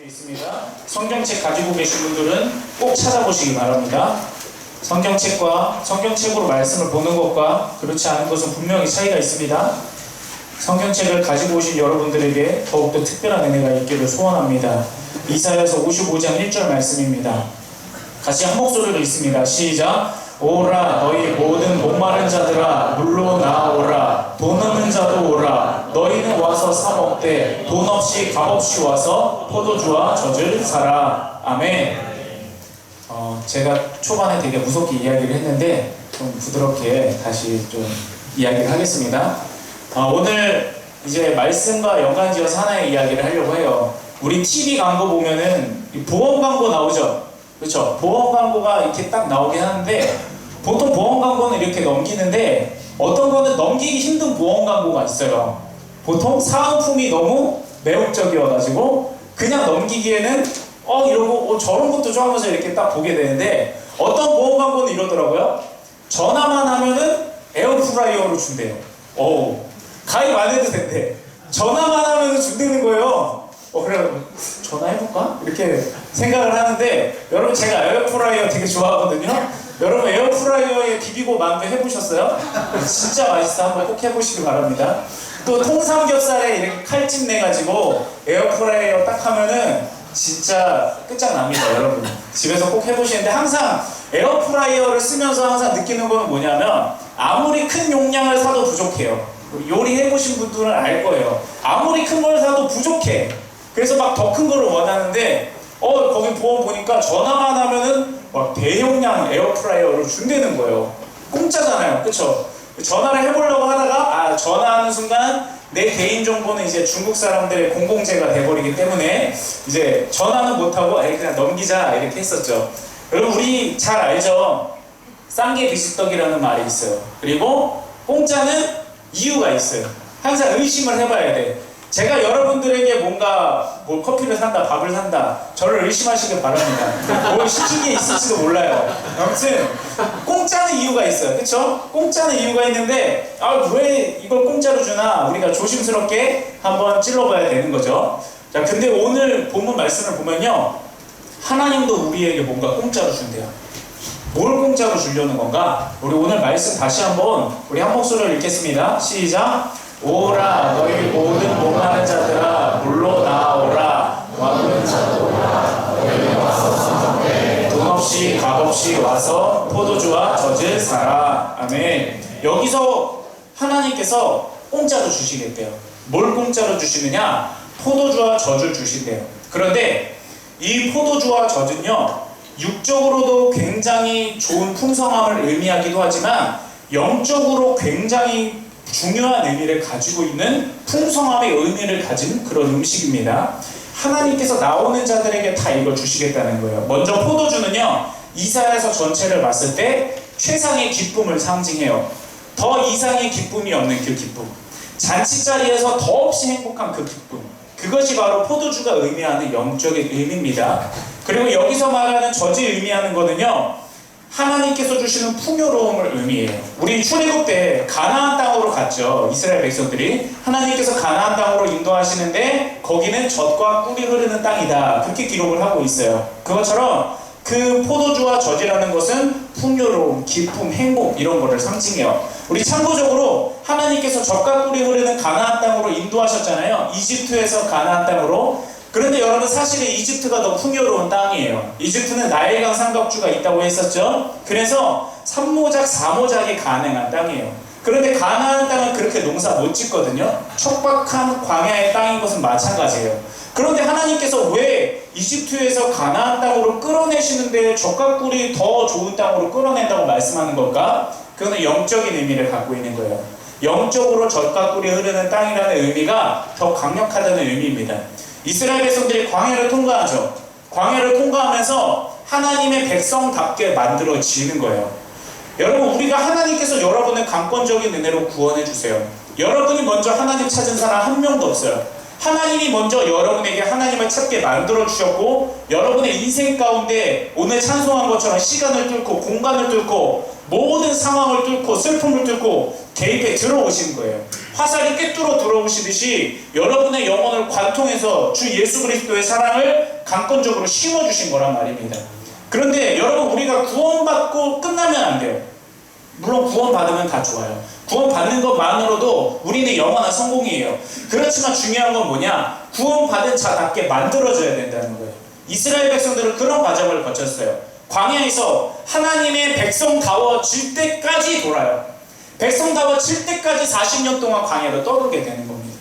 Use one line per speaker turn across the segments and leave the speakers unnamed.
있습니다. 성경책 가지고 계신 분들은 꼭 찾아보시기 바랍니다. 성경책과 성경책으로 말씀을 보는 것과 그렇지 않은 것은 분명히 차이가 있습니다. 성경책을 가지고 오신 여러분들에게 더욱더 특별한 은혜가 있기를 소원합니다. 이사야서 55장 1절 말씀입니다. 같이 한 목소리로 읽습니다. 시작! 오라 너희 모든 목마른 자들아 물로 나오라. 돈 없는 자도 오라. 너희는 와서 사 먹되 돈 없이 값없이 와서 포도주와 젖을 사라. 아멘. 제가 초반에 되게 무섭게 이야기를 했는데 좀 부드럽게 다시 좀 이야기를 하겠습니다. 오늘 이제 말씀과 연관지어서 하나의 이야기를 하려고 해요. 우리 TV 광고 보면은 보험 광고 나오죠? 그렇죠? 보험 광고가 이렇게 딱 나오긴 하는데 보통 보험 광고는 이렇게 넘기는데 어떤 거는 넘기기 힘든 보험 광고가 있어요. 보통 사은품이 너무 매혹적이어가지고 그냥 넘기기에는 이러고 저런 것도 좀 하면서 이렇게 딱 보게 되는데 어떤 보험 광고는 이러더라고요. 전화만 하면은 에어프라이어로 준대요. 가입 안 해도 된대. 전화만 하면은 준다는 거예요. 그래 전화해볼까? 이렇게 생각을 하는데 여러분 제가 에어프라이어 되게 좋아하거든요. 여러분 에어프라이어에 비비고 만두 해보셨어요? 진짜 맛있어. 한번 꼭 해보시기 바랍니다. 또 통삼겹살에 이렇게 칼집 내가지고 에어프라이어 딱 하면은 진짜 끝장납니다. 여러분 집에서 꼭 해보시는데 항상 에어프라이어를 쓰면서 항상 느끼는 건 뭐냐면 아무리 큰 용량을 사도 부족해요. 요리해보신 분들은 알 거예요. 아무리 큰 걸 사도 부족해. 그래서 막 더 큰 거를 원하는데 거기 보험 보니까 전화만 하면은 막 대용량 에어프라이어를 준다는 거예요. 공짜잖아요. 그쵸? 전화를 해보려고 하다가 전화하는 순간 내 개인정보는 이제 중국 사람들의 공공재가 돼버리기 때문에 이제 전화는 못하고 그냥 넘기자 이렇게 했었죠. 여러분 우리 잘 알죠? 싼 게 비식떡이라는 말이 있어요. 그리고 공짜는 이유가 있어요. 항상 의심을 해봐야 돼. 제가 여러분들에게 뭔가 커피를 산다, 밥을 산다, 저를 의심하시길 바랍니다. 뭘 시킨 게 있을지도 몰라요. 아무튼 공짜는 이유가 있어요. 그쵸? 공짜는 이유가 있는데 왜 이걸 공짜로 주나 우리가 조심스럽게 한번 찔러봐야 되는 거죠. 자, 근데 오늘 본문 말씀을 보면요, 하나님도 우리에게 뭔가 공짜로 준대요. 뭘 공짜로 주려는 건가? 우리 오늘 말씀 다시 한번 우리 한 목소리로 읽겠습니다. 시작! 오라 너희 모든 목마른 자들아 물로 나오라. 와는 자도 오라. 너희 와서 사 먹되 돈 없이 값없이 와서 포도주와 젖을 사라. 아멘. 여기서 하나님께서 공짜로 주시겠대요. 뭘 공짜로 주시느냐? 포도주와 젖을 주신대요. 그런데 이 포도주와 젖은요, 육적으로도 굉장히 좋은 풍성함을 의미하기도 하지만 영적으로 굉장히 중요한 의미를 가지고 있는 풍성함의 의미를 가진 그런 음식입니다. 하나님께서 나오는 자들에게 다 이걸 주시겠다는 거예요. 먼저 포도주는요, 이사야서 전체를 봤을 때 최상의 기쁨을 상징해요. 더 이상의 기쁨이 없는 그 기쁨, 잔치자리에서 더없이 행복한 그 기쁨, 그것이 바로 포도주가 의미하는 영적인 의미입니다. 그리고 여기서 말하는 젖이 의미하는 거는요, 하나님께서 주시는 풍요로움을 의미해요. 우리 출애굽 때 가나안 땅으로 갔죠. 이스라엘 백성들이 하나님께서 가나안 땅으로 인도하시는데 거기는 젖과 꿀이 흐르는 땅이다, 그렇게 기록을 하고 있어요. 그것처럼 그 포도주와 젖이라는 것은 풍요로움, 기쁨, 행복 이런 거를 상징해요. 우리 참고적으로 하나님께서 젖과 꿀이 흐르는 가나안 땅으로 인도하셨잖아요. 이집트에서 가나안 땅으로. 그런데 여러분 사실은 이집트가 더 풍요로운 땅이에요. 이집트는 나일강 삼각주가 있다고 했었죠. 그래서 삼모작 사모작이 가능한 땅이에요. 그런데 가나안 땅은 그렇게 농사 못 짓거든요. 척박한 광야의 땅인 것은 마찬가지예요. 그런데 하나님께서 왜 이집트에서 가나안 땅으로 끌어내시는데 젖과 꿀이 더 좋은 땅으로 끌어낸다고 말씀하는 걸까? 그거는 영적인 의미를 갖고 있는 거예요. 영적으로 젖과 꿀이 흐르는 땅이라는 의미가 더 강력하다는 의미입니다. 이스라엘 백성들이 광야를 통과하죠. 광야를 통과하면서 하나님의 백성답게 만들어지는 거예요. 여러분 우리가 하나님께서 여러분을 강권적인 은혜로 구원해 주세요. 여러분이 먼저 하나님 찾은 사람 한 명도 없어요. 하나님이 먼저 여러분에게 하나님을 찾게 만들어 주셨고 여러분의 인생 가운데 오늘 찬송한 것처럼 시간을 뚫고 공간을 뚫고 모든 상황을 뚫고 슬픔을 뚫고 개입해 들어오신 거예요. 화살이 꿰뚫어 들어오시듯이 여러분의 영혼을 관통해서 주 예수 그리스도의 사랑을 강권적으로 심어주신 거란 말입니다. 그런데 여러분, 우리가 구원받고 끝나면 안 돼요. 물론 구원받으면 다 좋아요. 구원받는 것만으로도 우리는 영원한 성공이에요. 그렇지만 중요한 건 뭐냐? 구원받은 자답게 만들어져야 된다는 거예요. 이스라엘 백성들은 그런 과정을 거쳤어요. 광야에서 하나님의 백성다워질 때까지 돌아요. 백성다워질 때까지 40년 동안 광야로 떠돌게 되는 겁니다.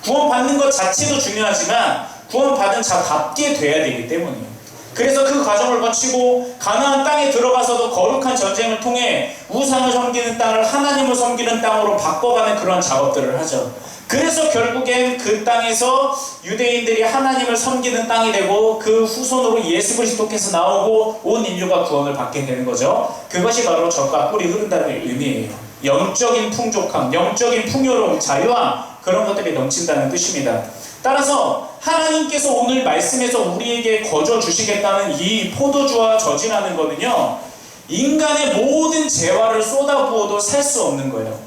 구원받는 것 자체도 중요하지만 구원받은 자답게 돼야 되기 때문이에요. 그래서 그 과정을 거치고 가나안 땅에 들어가서도 거룩한 전쟁을 통해 우상을 섬기는 땅을 하나님을 섬기는 땅으로 바꿔가는 그런 작업들을 하죠. 그래서 결국엔 그 땅에서 유대인들이 하나님을 섬기는 땅이 되고 그 후손으로 예수 그리스도께서 나오고 온 인류가 구원을 받게 되는 거죠. 그것이 바로 젖과 꿀이 흐른다는 의미예요. 영적인 풍족함, 영적인 풍요로움, 자유함, 그런 것들이 넘친다는 뜻입니다. 따라서 하나님께서 오늘 말씀에서 우리에게 거저 주시겠다는 이 포도주와 젖이라는 거는요, 인간의 모든 재화를 쏟아부어도 살 수 없는 거예요.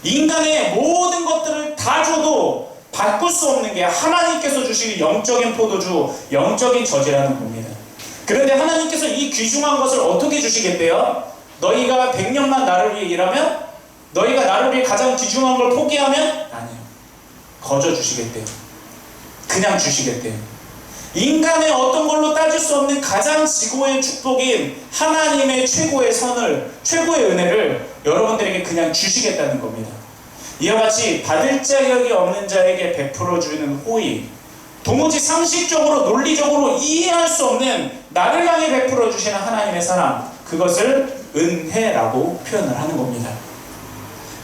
인간의 모든 것들을 다 줘도 바꿀 수 없는 게 하나님께서 주시는 영적인 포도주, 영적인 젖이라는 겁니다. 그런데 하나님께서 이 귀중한 것을 어떻게 주시겠대요? 너희가 100년만 나를 위해 일하면? 너희가 나를 위해 가장 귀중한 걸 포기하면? 아니에요. 거저 주시겠대요. 그냥 주시겠대요. 인간의 어떤 걸로 따질 수 없는 가장 지고의 축복인 하나님의 최고의 선을, 최고의 은혜를 여러분들에게 그냥 주시겠다는 겁니다. 이와 같이 받을 자격이 없는 자에게 베풀어주는 호의, 도무지 상식적으로 논리적으로 이해할 수 없는 나를 향해 베풀어주시는 하나님의 사랑, 그것을 은혜라고 표현을 하는 겁니다.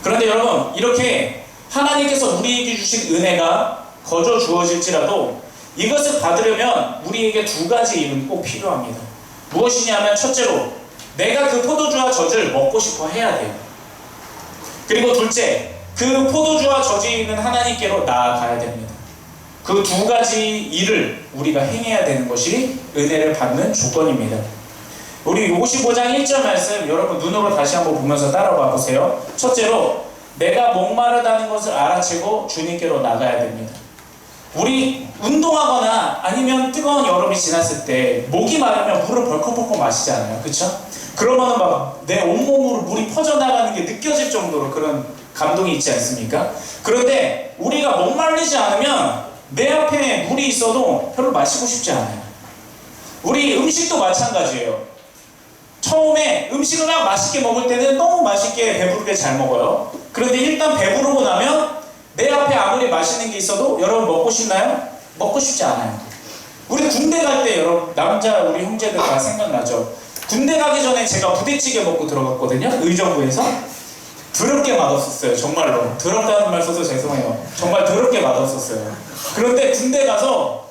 그런데 여러분, 이렇게 하나님께서 우리에게 주신 은혜가 거저 주어질지라도 이것을 받으려면 우리에게 두 가지 일은 꼭 필요합니다. 무엇이냐면, 첫째로 내가 그 포도주와 젖을 먹고 싶어 해야 돼요. 그리고 둘째, 그 포도주와 젖이 있는 하나님께로 나아가야 됩니다. 그 두 가지 일을 우리가 행해야 되는 것이 은혜를 받는 조건입니다. 우리 55장 1절 말씀 여러분 눈으로 다시 한번 보면서 따라와 보세요. 첫째로 내가 목마르다는 것을 알아채고 주님께로 나가야 됩니다. 우리 운동하거나 아니면 뜨거운 여름이 지났을 때 목이 마르면 물을 벌컥벌컥 마시잖아요. 그쵸? 그러면은 막 내 온몸으로 물이 퍼져나가는 게 느껴질 정도로 그런 감동이 있지 않습니까? 그런데 우리가 목마르지 않으면 내 앞에 물이 있어도 별로 마시고 싶지 않아요. 우리 음식도 마찬가지예요. 처음에 음식을 막 맛있게 먹을 때는 너무 맛있게 배부르게 잘 먹어요. 그런데 일단 배부르고 나면 내 앞에 아무리 맛있는 게 있어도 여러분 먹고 싶나요? 먹고 싶지 않아요. 우리 군대 갈 때 여러분 남자 우리 형제들 다 생각나죠? 군대 가기 전에 제가 부대찌개 먹고 들어갔거든요. 의정부에서. 더럽게 맛없었어요. 정말로. 더럽다는 말 써서 죄송해요. 정말 더럽게 맛없었어요. 그런데 군대 가서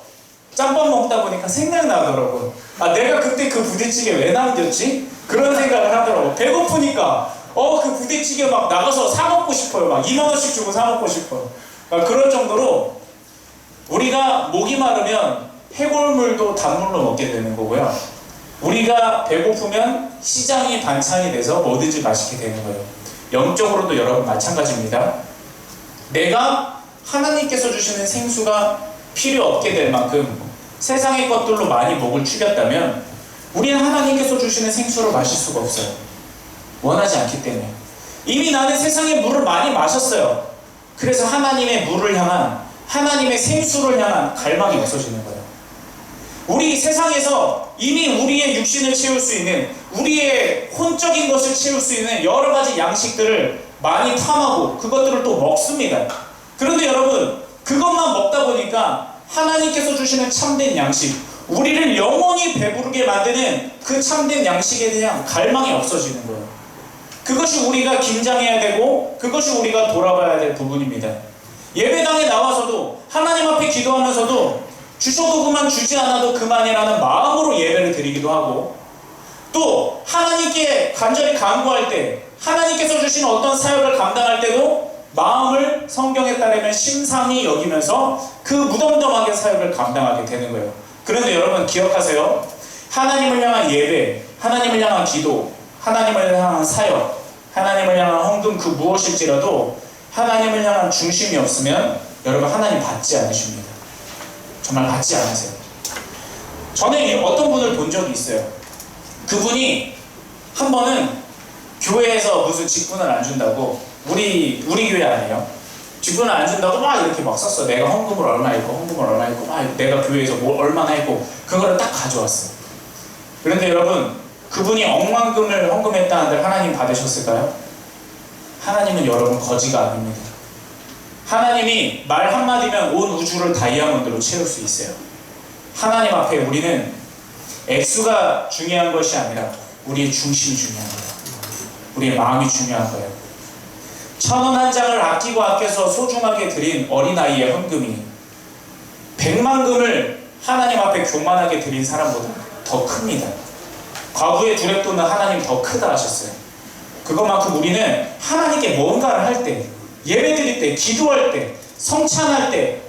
짬밥 먹다 보니까 생각나더라고요. 아, 내가 그때 그 부대찌개 왜 남겼지? 그런 생각을 하더라고요. 배고프니까 그 부대찌개 막 나가서 사 먹고 싶어요. 막 2만 원씩 주고 사 먹고 싶어요. 그럴 정도로 우리가 목이 마르면 해골물도 단물로 먹게 되는 거고요. 우리가 배고프면 시장이 반찬이 돼서 뭐든지 맛있게 되는 거예요. 영적으로도 여러분 마찬가지입니다. 내가 하나님께서 주시는 생수가 필요 없게 될 만큼 세상의 것들로 많이 목을 축였다면 우리는 하나님께서 주시는 생수를 마실 수가 없어요. 원하지 않기 때문에. 이미 나는 세상의 물을 많이 마셨어요. 그래서 하나님의 물을 향한, 하나님의 생수를 향한 갈망이 없어지는 거예요. 우리 세상에서 이미 우리의 육신을 채울 수 있는, 우리의 혼적인 것을 채울 수 있는 여러 가지 양식들을 많이 탐하고 그것들을 또 먹습니다. 그런데 여러분, 그것만 먹다 보니까 하나님께서 주시는 참된 양식, 우리를 영원히 배부르게 만드는 그 참된 양식에 대한 갈망이 없어지는 거예요. 그것이 우리가 긴장해야 되고 그것이 우리가 돌아봐야 될 부분입니다. 예배당에 나와서도 하나님 앞에 기도하면서도 주셔도 그만, 주지 않아도 그만이라는 마음으로 예배를 드리기도 하고, 또 하나님께 간절히 간구할 때 하나님께서 주신 어떤 사역을 감당할 때도 마음을 성경에 따르면 심상히 여기면서 그 무덤덤하게 사역을 감당하게 되는 거예요. 그런데 여러분 기억하세요. 하나님을 향한 예배, 하나님을 향한 기도, 하나님을 향한 사역, 하나님을 향한 헌금 그 무엇일지라도 하나님을 향한 중심이 없으면 여러분 하나님 받지 않으십니다. 정말 받지 않으세요. 저는 어떤 분을 본 적이 있어요. 그분이 한 번은 교회에서 무슨 직분을 안 준다고, 우리 교회 아니에요. 직분을 안 준다고 막 이렇게 막 썼어. 내가 헌금을 얼마 했고, 헌금을 얼마 했고, 막 내가 교회에서 뭘 얼마나 했고, 그거를 딱 가져왔어요. 그런데 여러분, 그분이 억만금을 헌금했다는데 하나님 받으셨을까요? 하나님은 여러분 거지가 아닙니다. 하나님이 말 한마디면 온 우주를 다이아몬드로 채울 수 있어요. 하나님 앞에 우리는 액수가 중요한 것이 아니라 우리의 중심이 중요한 거예요. 우리의 마음이 중요한 거예요. 1,000원 1장을 아끼고 아껴서 소중하게 드린 어린아이의 헌금이 100만금을 하나님 앞에 교만하게 드린 사람보다 더 큽니다. 과부의 두렙돈은 하나님 더 크다 하셨어요. 그것만큼 우리는 하나님께 뭔가를 할 때, 예배 드릴 때, 기도할 때, 성찬할 때,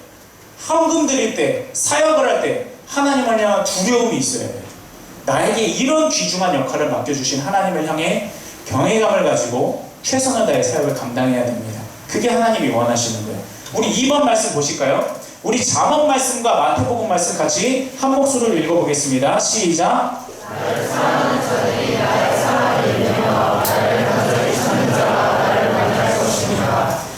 헌금 드릴 때, 사역을 할 때 하나님을 향한 두려움이 있어야 돼요. 나에게 이런 귀중한 역할을 맡겨주신 하나님을 향해 경외감을 가지고 최선을 다해 사역을 감당해야 됩니다. 그게 하나님이 원하시는 거예요. 우리 2번 말씀 보실까요? 우리 잠언 말씀과 마태복음 말씀 같이 한 목소리로 읽어보겠습니다. 시작!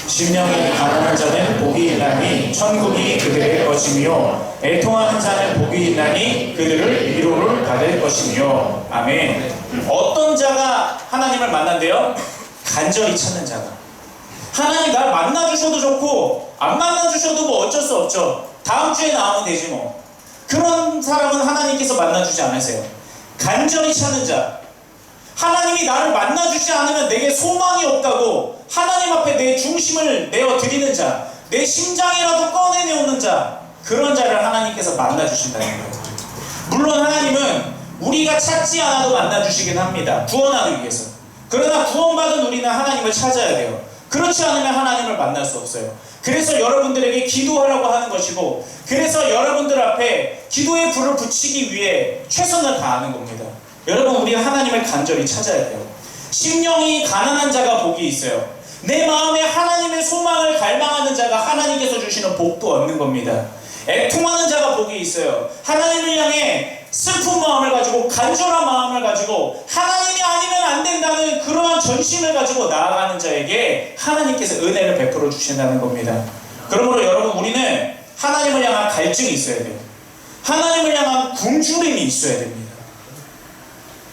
심령이 가난한 자는 복이 있나니 천국이 그들의 것이며 애통하는 자는 복이 있나니 그들을 위로를 받을 것이며. 아멘. 어떤 자가 하나님을 만난대요? 간절히 찾는 자가. 하나님 날 만나주셔도 좋고 안 만나주셔도 뭐 어쩔 수 없죠. 다음 주에 나오면 되지 뭐. 그런 사람은 하나님께서 만나주지 않으세요. 간절히 찾는 자. 하나님이 나를 만나주지 않으면 내게 소망이 없다고 하나님 앞에 내 중심을 내어드리는 자, 내 심장이라도 꺼내내오는 자, 그런 자를 하나님께서 만나주신다는 거예요. 물론 하나님은 우리가 찾지 않아도 만나주시긴 합니다. 구원하기 위해서. 그러나 구원받은 우리는 하나님을 찾아야 돼요. 그렇지 않으면 하나님을 만날 수 없어요. 그래서 여러분들에게 기도하라고 하는 것이고, 그래서 여러분들 앞에 기도의 불을 붙이기 위해 최선을 다하는 겁니다. 여러분, 우리 하나님을 간절히 찾아야 돼요. 심령이 가난한 자가 복이 있어요. 내 마음에 하나님의 소망을 갈망하는 자가 하나님께서 주시는 복도 얻는 겁니다. 애통하는 자가 복이 있어요. 하나님을 향해 슬픈 마음을 가지고, 간절한 마음을 가지고, 하나님이 아니면 안 된다는 그러한 전심을 가지고 나아가는 자에게 하나님께서 은혜를 베풀어 주신다는 겁니다. 그러므로 여러분, 우리는 하나님을 향한 갈증이 있어야 돼요. 하나님을 향한 굶주림이 있어야 됩니다.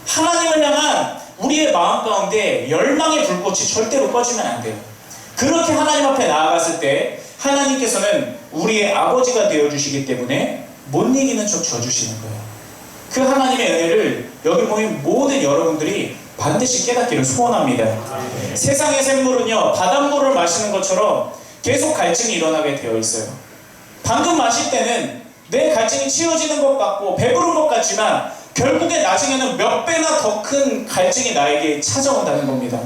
하나님을 향한 우리의 마음 가운데 열망의 불꽃이 절대로 꺼지면 안 돼요. 그렇게 하나님 앞에 나아갔을 때 하나님께서는 우리의 아버지가 되어주시기 때문에 못 이기는 척 져주시는 거예요. 그 하나님의 은혜를 여기 모인 모든 여러분들이 반드시 깨닫기를 소원합니다. 세상의 샘물은요, 바닷물을 마시는 것처럼 계속 갈증이 일어나게 되어 있어요. 방금 마실 때는 내 갈증이 치워지는 것 같고 배부른 것 같지만 결국에 나중에는 몇 배나 더 큰 갈증이 나에게 찾아온다는 겁니다.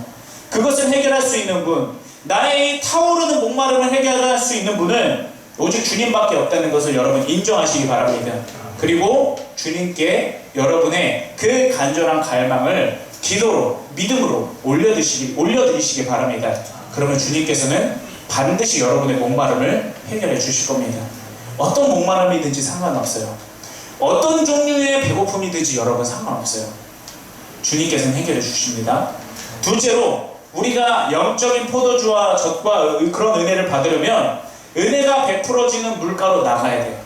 그것을 해결할 수 있는 분, 나의 타오르는 목마름을 해결할 수 있는 분은 오직 주님밖에 없다는 것을 여러분 인정하시기 바랍니다. 그리고 주님께 여러분의 그 간절한 갈망을 기도로, 믿음으로 올려드리시기 바랍니다. 그러면 주님께서는 반드시 여러분의 목마름을 해결해 주실 겁니다. 어떤 목마름이든지 상관없어요. 어떤 종류의 배고픔이든지 여러분 상관없어요. 주님께서는 해결해 주십니다. 둘째로, 우리가 영적인 포도주와 젖과 그런 은혜를 받으려면 은혜가 베풀어지는 물가로 나가야 돼요.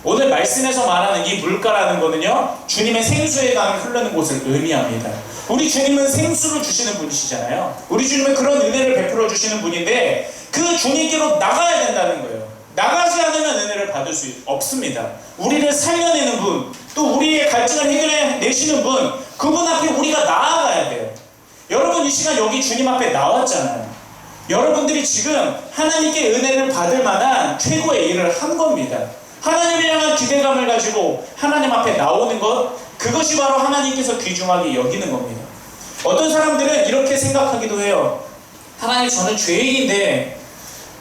오늘 말씀에서 말하는 이 물가라는 거는요, 주님의 생수의 강이 흐르는 곳을 의미합니다. 우리 주님은 생수를 주시는 분이시잖아요. 우리 주님은 그런 은혜를 베풀어 주시는 분인데 그 주님께로 나가야 된다는 거예요. 나가지 않으면 은혜를 받을 수 없습니다. 우리를 살려내는 분, 또 우리의 갈증을 해결해내시는 분, 그분 앞에 우리가 나아가야 돼요. 여러분, 이 시간 여기 주님 앞에 나왔잖아요. 여러분들이 지금 하나님께 은혜를 받을 만한 최고의 일을 한 겁니다. 하나님을 향한 기대감을 가지고 하나님 앞에 나오는 것, 그것이 바로 하나님께서 귀중하게 여기는 겁니다. 어떤 사람들은 이렇게 생각하기도 해요. 하나님, 저는 죄인인데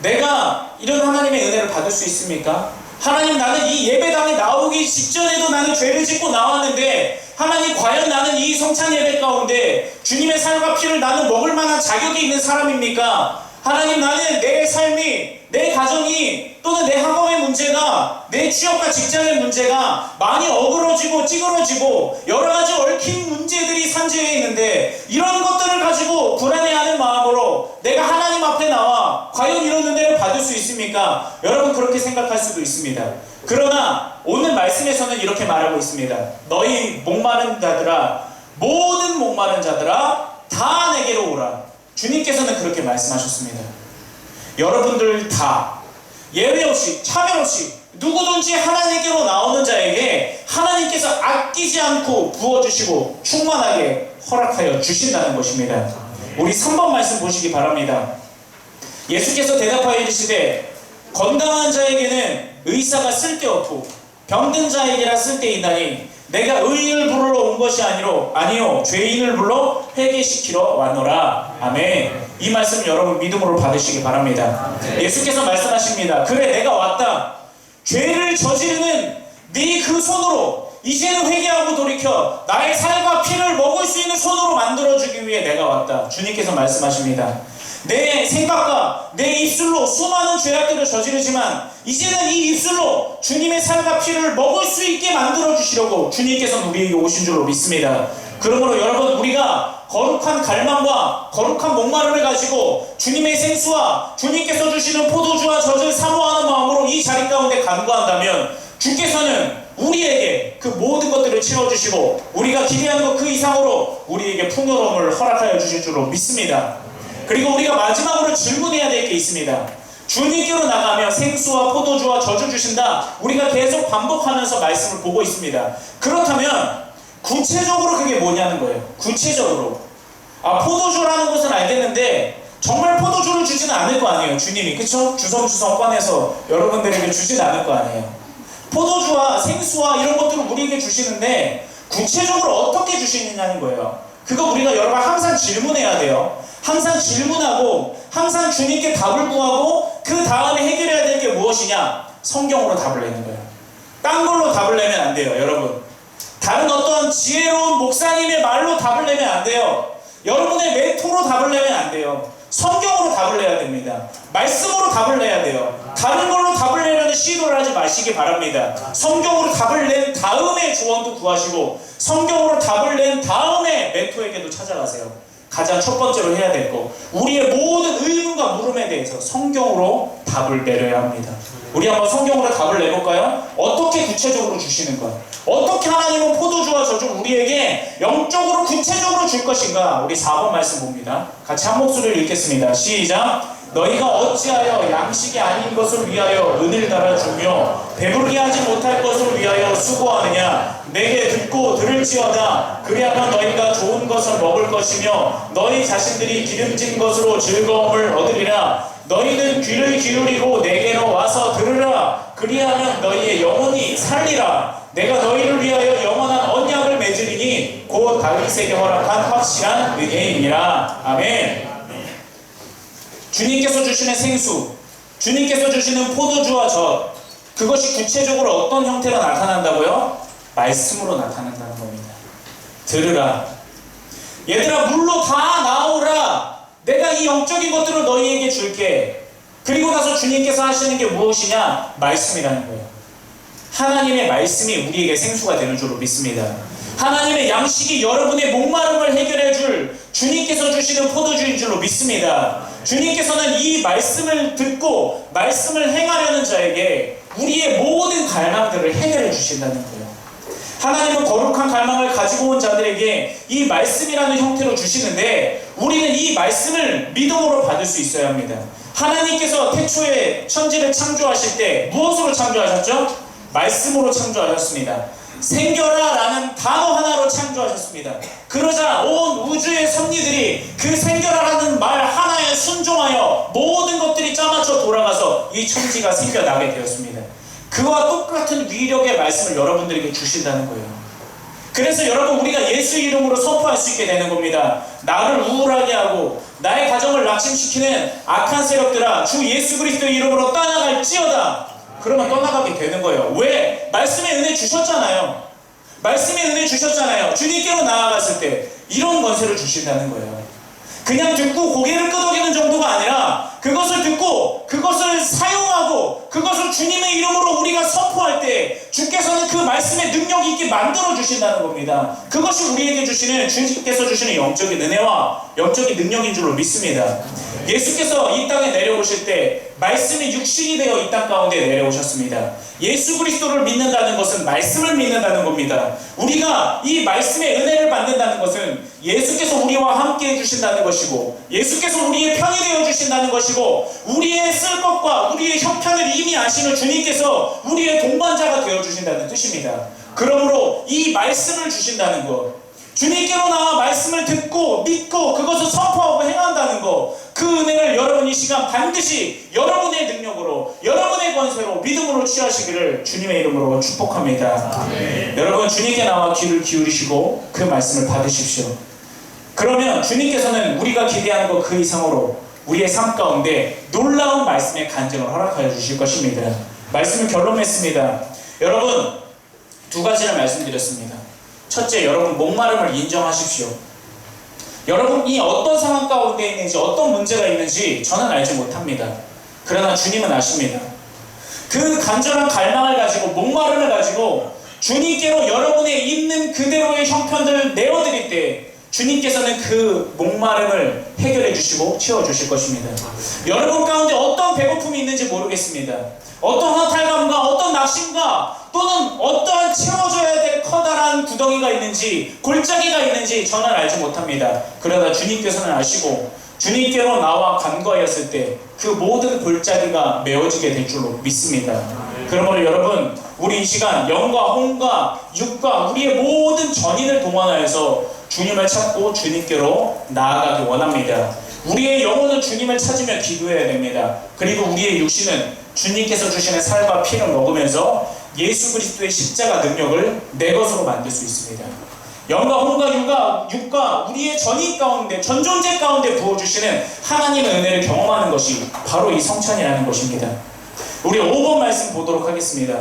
내가 이런 하나님의 은혜를 받을 수 있습니까? 하나님, 나는 이 예배당에 나오기 직전에도 나는 죄를 짓고 나왔는데 하나님, 과연 나는 이 성찬 예배 가운데 주님의 살과 피를 나는 먹을 만한 자격이 있는 사람입니까? 하나님, 나는 내 삶이, 내 가정이, 또는 내 학업의 문제가, 내 취업과 직장의 문제가 많이 어그러지고 찌그러지고 여러 가지 얽힌 문제들이 산재해 있는데, 이런 것들을 가지고 불안해하는 마음으로 내가 하나님 앞에 나와 과연 이런 은혜를 받을 수 있습니까? 여러분, 그렇게 생각할 수도 있습니다. 그러나 오늘 말씀에서는 이렇게 말하고 있습니다. 너희 목마른 자들아, 모든 목마른 자들아, 다 내게로 오라. 주님께서는 그렇게 말씀하셨습니다. 여러분들 다 예외 없이, 차별 없이 누구든지 하나님께로 나오는 자에게 하나님께서 아끼지 않고 부어주시고 충만하게 허락하여 주신다는 것입니다. 우리 3번 말씀 보시기 바랍니다. 예수께서 대답하여 이르시되 건강한 자에게는 의사가 쓸데없고 병든 자에게라 쓸데있나니 내가 의인을 부르러 온 것이 아니요 죄인을 불러 회개시키러 왔노라. 아멘. 이 말씀 여러분 믿음으로 받으시기 바랍니다. 예수께서 말씀하십니다. 그래, 내가 왔다. 죄를 저지르는 네 그 손으로 이제는 회개하고 돌이켜 나의 살과 피를 먹을 수 있는 손으로 만들어주기 위해 내가 왔다. 주님께서 말씀하십니다. 내 생각과 내 입술로 수많은 죄악들을 저지르지만 이제는 이 입술로 주님의 살과 피를 먹을 수 있게 만들어주시려고 주님께서는 우리에게 오신 줄로 믿습니다. 그러므로 여러분, 우리가 거룩한 갈망과 거룩한 목마름을 가지고 주님의 생수와 주님께서 주시는 포도주와 젖을 사모하는 마음으로 이 자리 가운데 간구한다면 주께서는 우리에게 그 모든 것들을 채워주시고 우리가 기대하는 것 그 이상으로 우리에게 풍요로움을 허락하여 주실 줄로 믿습니다. 그리고 우리가 마지막으로 질문해야 될 게 있습니다. 주님께로 나가며 생수와 포도주와 젖을 주신다. 우리가 계속 반복하면서 말씀을 보고 있습니다. 그렇다면 구체적으로 그게 뭐냐는 거예요. 구체적으로. 포도주라는 것은 알겠는데 정말 포도주를 주지는 않을 거 아니에요. 주님이. 그쵸? 주섬주섬 꺼내서 여러분들에게 주지는 않을 거 아니에요. 포도주와 생수와 이런 것들을 우리에게 주시는데 구체적으로 어떻게 주시느냐는 거예요. 그거 우리가 여러분 항상 질문해야 돼요. 항상 질문하고 항상 주님께 답을 구하고 그 다음에 해결해야 될 게 무엇이냐? 성경으로 답을 내는 거예요. 딴 걸로 답을 내면 안 돼요. 여러분, 다른 어떤 지혜로운 목사님의 말로 답을 내면 안 돼요. 여러분의 멘토로 답을 내면 안 돼요. 성경으로 답을 내야 됩니다. 말씀으로 답을 내야 돼요. 다른 걸로 답을 내려는 시도를 하지 마시기 바랍니다. 성경으로 답을 낸 다음에 조언도 구하시고 성경으로 답을 낸 다음에 멘토에게도 찾아가세요. 가장 첫 번째로 해야 될 거, 우리의 모든 의문과 물음에 대해서 성경으로 답을 내려야 합니다. 우리 한번 성경으로 답을 내볼까요? 어떻게 구체적으로 주시는 것, 어떻게 하나님은 포도주와 젖을 우리에게 영적으로 구체적으로 줄 것인가? 우리 4번 말씀 봅니다. 같이 한 목소리를 읽겠습니다. 시작! 너희가 어찌하여 양식이 아닌 것을 위하여 은을 달아주며 배부르게 하지 못할 것을 위하여 수고하느냐? 내게 듣고 들을지어다. 그리하면 너희가 좋은 것을 먹을 것이며 너희 자신들이 기름진 것으로 즐거움을 얻으리라. 너희는 귀를 기울이고 내게로 와서 들으라. 그리하면 너희의 영혼이 살리라. 내가 너희를 위하여 영원한 언약을 맺으리니 곧 다윗에게 허락한 확실한 은혜이니라. 아멘. 주님께서 주시는 생수, 주님께서 주시는 포도주와 젖, 그것이 구체적으로 어떤 형태로 나타난다고요? 말씀으로 나타난다는 겁니다. 들으라. 얘들아, 물로 다 나오라. 내가 이 영적인 것들을 너희에게 줄게. 그리고 나서 주님께서 하시는 게 무엇이냐? 말씀이라는 거예요. 하나님의 말씀이 우리에게 생수가 되는 줄로 믿습니다. 하나님의 양식이 여러분의 목마름을 해결해 줄 주님께서 주시는 포도주인 줄로 믿습니다. 주님께서는 이 말씀을 듣고 말씀을 행하려는 자에게 우리의 모든 갈망들을 해결해 주신다는 거예요. 하나님은 거룩한 갈망을 가지고 온 자들에게 이 말씀이라는 형태로 주시는데 우리는 이 말씀을 믿음으로 받을 수 있어야 합니다. 하나님께서 태초에 천지를 창조하실 때 무엇으로 창조하셨죠? 말씀으로 창조하셨습니다. 생겨라 라는 단어 하나로 창조하셨습니다. 그러자 온 우주의 섭리들이 그 생겨라 라는 말 하나에 순종하여 모든 것들이 짜맞춰 돌아가서 이 천지가 생겨나게 되었습니다. 그와 똑같은 위력의 말씀을 여러분들에게 주신다는 거예요. 그래서 여러분, 우리가 예수 이름으로 선포할 수 있게 되는 겁니다. 나를 우울하게 하고 나의 가정을 낙심시키는 악한 세력들아, 주 예수 그리스도의 이름으로 떠나갈지어다. 그러면 떠나가게 되는 거예요. 왜? 말씀의 은혜 주셨잖아요. 말씀의 은혜 주셨잖아요. 주님께로 나아갔을 때 이런 권세를 주신다는 거예요. 그냥 듣고 고개를 끄덕이는 정도가 아니라 그것을 듣고 그것을 사용하고 그것을 주님의 이름으로 우리가 선포할 때 주께서는 그 말씀의 능력 있게 만들어 주신다는 겁니다. 그것이 우리에게 주시는, 주님께서 주시는 영적인 은혜와 영적인 능력인 줄로 믿습니다. 예수께서 이 땅에 내려오실 때 말씀이 육신이 되어 이 땅 가운데 내려오셨습니다. 예수 그리스도를 믿는다는 것은 말씀을 믿는다는 겁니다. 우리가 이 말씀의 은혜를 받는다는 것은 예수께서 우리와 함께 해주신다는 것이고, 예수께서 우리의 편이 되어 주신다는 것이고, 우리의 쓸 것과 우리의 형편을 이미 아시는 주님께서 우리의 동반자가 되어 주신다는 뜻입니다. 그러므로 이 말씀을 주신다는 것, 주님께로 나와 말씀을 듣고 믿고 그것을 선포하고 행한다는 것, 그 은혜를 여러분 이 시간 반드시 여러분의 능력으로, 여러분의 권세로, 믿음으로 취하시기를 주님의 이름으로 축복합니다. 여러분, 주님께 나와 귀를 기울이시고 그 말씀을 받으십시오. 그러면 주님께서는 우리가 기대하는 것 그 이상으로 우리의 삶 가운데 놀라운 말씀의 간증을 허락하여 주실 것입니다. 말씀을 결론 맺습니다. 여러분, 두 가지를 말씀드렸습니다. 첫째, 여러분 목마름을 인정하십시오. 여러분이 어떤 상황 가운데 있는지, 어떤 문제가 있는지 저는 알지 못합니다. 그러나 주님은 아십니다. 그 간절한 갈망을 가지고, 목마름을 가지고 주님께로 여러분의 있는 그대로의 형편들을 내어드릴 때 주님께서는 그 목마름을 해결해 주시고 채워주실 것입니다. 여러분 가운데 어떤 배고픔이 있는지 모르겠습니다. 어떤 허탈감과 어떤 낙심과 또는 어떠한 채워줘야 될 커다란 구덩이가 있는지, 골짜기가 있는지 저는 알지 못합니다. 그러나 주님께서는 아시고 주님께로 나와 간과하였을 때 그 모든 골짜기가 메워지게 될 줄로 믿습니다. 그러므로 여러분, 우리 이 시간 영과 혼과 육과 우리의 모든 전인을 동원하여서 주님을 찾고 주님께로 나아가기 원합니다. 우리의 영혼은 주님을 찾으며 기도해야 됩니다. 그리고 우리의 육신은 주님께서 주시는 살과 피를 먹으면서 예수 그리스도의 십자가 능력을 내 것으로 만들 수 있습니다. 영과 혼과 육과 우리의 전인 가운데, 전존재 가운데 부어주시는 하나님의 은혜를 경험하는 것이 바로 이 성찬이라는 것입니다. 우리 5번 말씀 보도록 하겠습니다.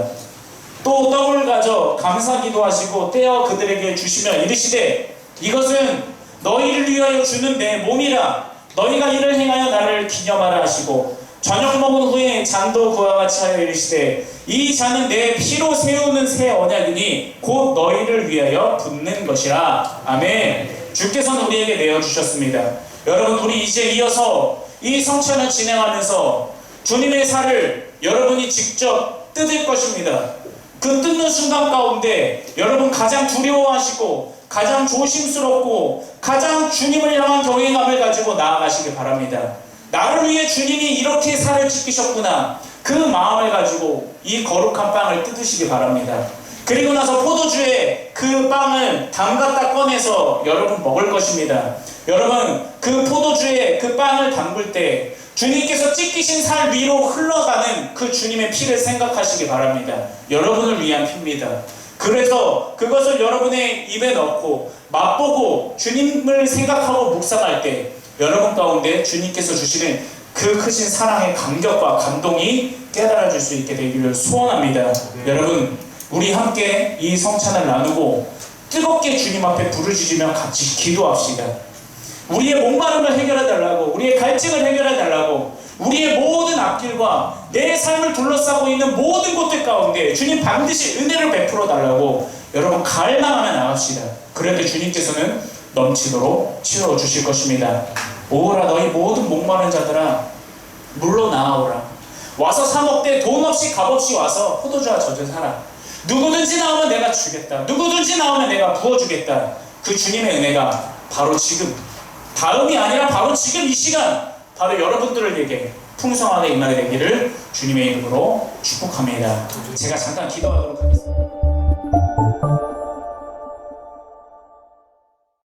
또 떡을 가져 감사 기도하시고 떼어 그들에게 주시며 이르시되 이것은 너희를 위하여 주는 내 몸이라. 너희가 이를 행하여 나를 기념하라 하시고, 저녁 먹은 후에 잔도 그와 같이 하여 이르시되 이 잔은 내 피로 세우는 새 언약이니 곧 너희를 위하여 붓는 것이라. 아멘. 주께서는 우리에게 내어주셨습니다. 여러분, 우리 이제 이어서 이 성찬을 진행하면서 주님의 살을 여러분이 직접 뜯을 것입니다. 그 뜯는 순간 가운데 여러분 가장 두려워하시고 가장 조심스럽고 가장 주님을 향한 경외감을 가지고 나아가시길 바랍니다. 나를 위해 주님이 이렇게 살을 찢기셨구나, 그 마음을 가지고 이 거룩한 빵을 뜯으시기 바랍니다. 그리고 나서 포도주에 그 빵을 담갔다 꺼내서 여러분 먹을 것입니다. 여러분, 그 포도주에 그 빵을 담글 때 주님께서 찢기신 살 위로 흘러가는 그 주님의 피를 생각하시기 바랍니다. 여러분을 위한 피입니다. 그래서 그것을 여러분의 입에 넣고 맛보고 주님을 생각하고 묵상할 때 여러분 가운데 주님께서 주시는 그 크신 사랑의 감격과 감동이 깨달아질 수 있게 되기를 소원합니다. 여러분, 우리 함께 이 성찬을 나누고 뜨겁게 주님 앞에 부르짖으며 같이 기도합시다. 우리의 목마름을 해결해달라고, 우리의 갈증을 해결해달라고, 우리의 모든 앞길과 내 삶을 둘러싸고 있는 모든 곳들 가운데 주님 반드시 은혜를 베풀어 달라고 여러분 갈망하며 나갑시다. 그럴 때 주님께서는 넘치도록 채워주실 것입니다. 오라 너희 모든 목마른 자들아 물로 나아오라. 와서 사 먹되 돈 없이 값없이 와서 포도주와 젖을 사라. 누구든지 나오면 내가 주겠다. 누구든지 나오면 내가 부어주겠다. 그 주님의 은혜가 바로 지금, 다음이 아니라 바로 지금 이 시간, 바로 여러분들에게 풍성하게 임하게 되기를 주님의 이름으로 축복합니다. 제가 잠깐 기도하도록 하겠습니다.